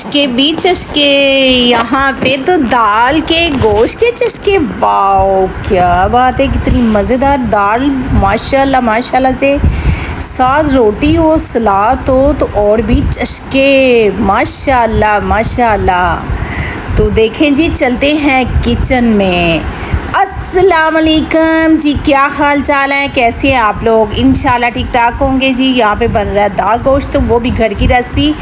चस्के भी चस्के, यहाँ पे तो दाल के गोश्त के चस्के। वाओ क्या बात है, कितनी मज़ेदार दाल माशाल्लाह माशाल्लाह से। साथ रोटी हो सलाद हो तो और भी चस्के माशाल्लाह माशाल्लाह। तो देखें जी, चलते हैं किचन में। अस्सलाम वालेकुम जी, क्या हाल चाल है, कैसे हैं आप लोग? इंशाल्लाह ठीक ठाक होंगे जी। यहाँ पे बन रहा है दाल गोश्त, तो वो भी घर की रेसिपी,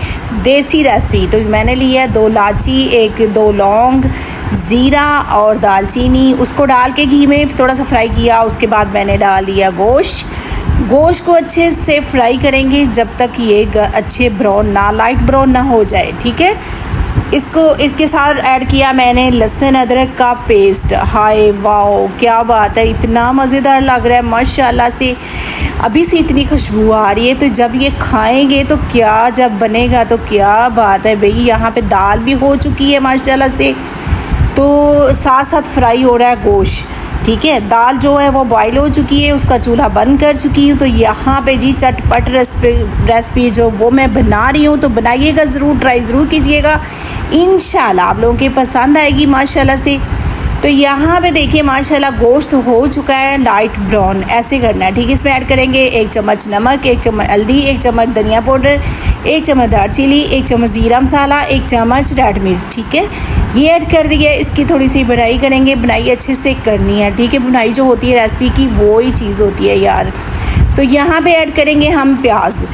देसी रेसिपी। तो मैंने लिया है 2 इलायची, 2 लौंग, ज़ीरा और दालचीनी। उसको डाल के घी में थोड़ा सा फ्राई किया। उसके बाद मैंने डाल दिया गोश्त को अच्छे से फ्राई करेंगे जब तक ये अच्छे ब्राउन ना, लाइट ब्राउन ना हो जाए, ठीक है। इसके साथ ऐड किया मैंने लहसुन अदरक का पेस्ट। हाय वाओ क्या बात है, इतना मज़ेदार लग रहा है माशाल्लाह से। अभी से इतनी खुशबू आ रही है, तो जब ये खाएंगे तो क्या, जब बनेगा तो क्या बात है भाई। यहाँ पे दाल भी हो चुकी है माशाल्लाह से, तो साथ साथ फ्राई हो रहा है गोश्त, ठीक है। दाल जो है वो बॉईल हो चुकी है, उसका चूल्हा बंद कर चुकी हूँ। तो यहाँ पे जी चटपट रेसिपी जो वो मैं बना रही हूँ, तो बनाइएगा ज़रूर, ट्राई ज़रूर कीजिएगा, इंशाल्लाह आप लोगों के पसंद आएगी माशाल्लाह से। तो यहाँ पे देखिए माशाल्लाह गोश्त हो चुका है लाइट ब्राउन, ऐसे करना है, ठीक है। इसमें ऐड करेंगे 1 चम्मच नमक, 1 चम्मच हल्दी, 1 चम्मच धनिया पाउडर, 1 चम्मच दालचीनी, 1 चम्मच ज़ीरा मसाला, 1 चम्मच रेड मिर्च, ठीक है। ये ऐड कर दिया। इसकी थोड़ी सी बुनाई करेंगे, बुनाई अच्छे से करनी है, ठीक है। बुनाई जो होती है रेसिपी की वो ही चीज़ होती है यार। तो यहाँ पे ऐड करेंगे हम प्याज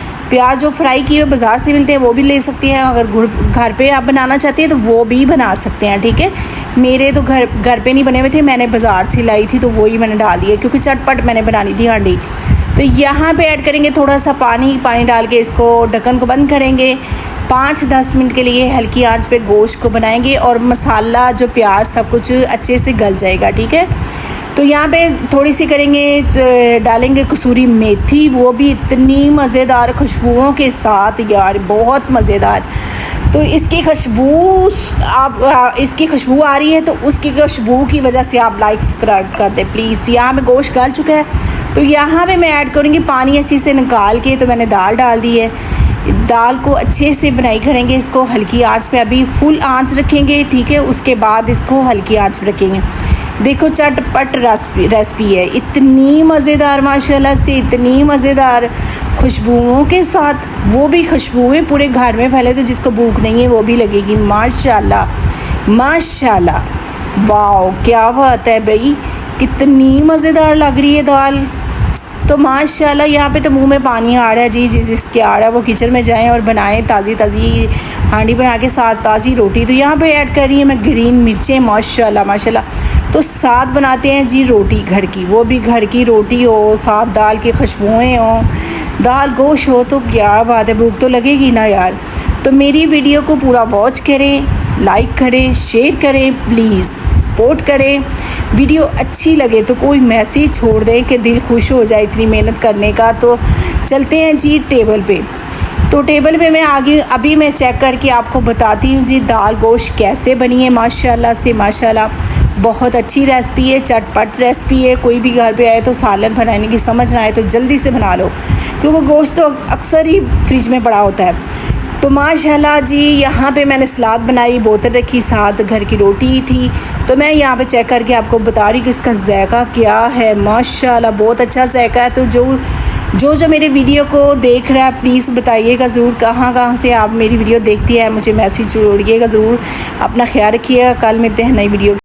जो फ्राई किए हुए बाज़ार से मिलते हैं वो भी ले सकते हैं। अगर घर पे आप बनाना चाहते हैं तो वो भी बना सकते हैं, ठीक है। मेरे तो घर पे नहीं बने हुए थे, मैंने बाज़ार से लाई थी, तो वही मैंने डाल दिया क्योंकि चटपट मैंने बनानी थी हांडी। तो यहाँ पे ऐड करेंगे थोड़ा सा पानी डाल के इसको ढक्कन को बंद करेंगे। 5-10 मिनट के लिए हल्की आंच पे गोश्त को बनाएंगे और मसाला जो प्याज सब कुछ अच्छे से गल जाएगा, ठीक है। तो यहाँ पे थोड़ी सी डालेंगे कसूरी मेथी, वो भी इतनी मज़ेदार खुशबुओं के साथ यार, बहुत मज़ेदार। तो इसकी खुशबू आ रही है, तो उसकी खुशबू की वजह से आप लाइक सब्सक्राइब कर दें प्लीज़। यहाँ पे गोश्त गल चुका है, तो यहाँ पे मैं ऐड करूँगी पानी अच्छे से निकाल के। तो मैंने दाल डाल दी है, दाल को अच्छे से बनाई करेंगे। इसको हल्की आंच पे, अभी फुल आंच रखेंगे, ठीक है। उसके बाद इसको हल्की आंच पे रखेंगे। देखो चटपट रेसिपी है, इतनी मज़ेदार माशाल्लाह से, इतनी मज़ेदार खुशबुओं के साथ। वो भी खुशबुएं पूरे घर में फैले, तो जिसको भूख नहीं है वो भी लगेगी माशाल्लाह माशाल्लाह। वाओ क्या बात है भाई, कितनी मज़ेदार लग रही है दाल। तो माशाल्लाह यहाँ पे तो मुंह में पानी आ रहा है जी। जिसके आ रहा है वो किचन में जाएं और बनाएं ताज़ी हांडी बना के, साथ ताज़ी रोटी। तो यहाँ पे ऐड कर रही है मैं ग्रीन मिर्चें माशाल्लाह माशाल्लाह। तो साथ बनाते हैं जी रोटी घर की, वो भी घर की रोटी हो, साथ दाल की खुशबुएँ हो, दाल गोश्त हो, तो क्या बात है, भूख तो लगेगी ना यार। तो मेरी वीडियो को पूरा वॉच करें, लाइक करें, शेयर करें, प्लीज़ सपोर्ट करें। वीडियो अच्छी लगे तो कोई मैसेज छोड़ दें कि दिल खुश हो जाए इतनी मेहनत करने का। तो चलते हैं जी टेबल पे। तो टेबल पे मैं आगे अभी मैं चेक करके आपको बताती हूँ जी दाल गोश्त कैसे बनी है माशाल्लाह से माशाल्लाह। बहुत अच्छी रेसिपी है, चटपट रेसिपी है। कोई भी घर पे आए तो सालन बनाने की समझ ना आए तो जल्दी से बना लो, क्योंकि गोश्त तो अक्सर ही फ्रिज में पड़ा होता है। तो माशाल्लाह जी यहाँ पे मैंने सलाद बनाई, बोतल रखी, साथ घर की रोटी थी। तो मैं यहाँ पे चेक करके आपको बता रही कि इसका जायका क्या है माशाल्लाह, बहुत अच्छा जायका है। तो जो मेरे वीडियो को देख रहा है प्लीज़ बताइएगा ज़रूर कहाँ से आप मेरी वीडियो देखती है, मुझे मैसेज छोड़िएगा ज़रूर। अपना ख्याल रखिएगा, कल मिलते हैं नई वीडियो।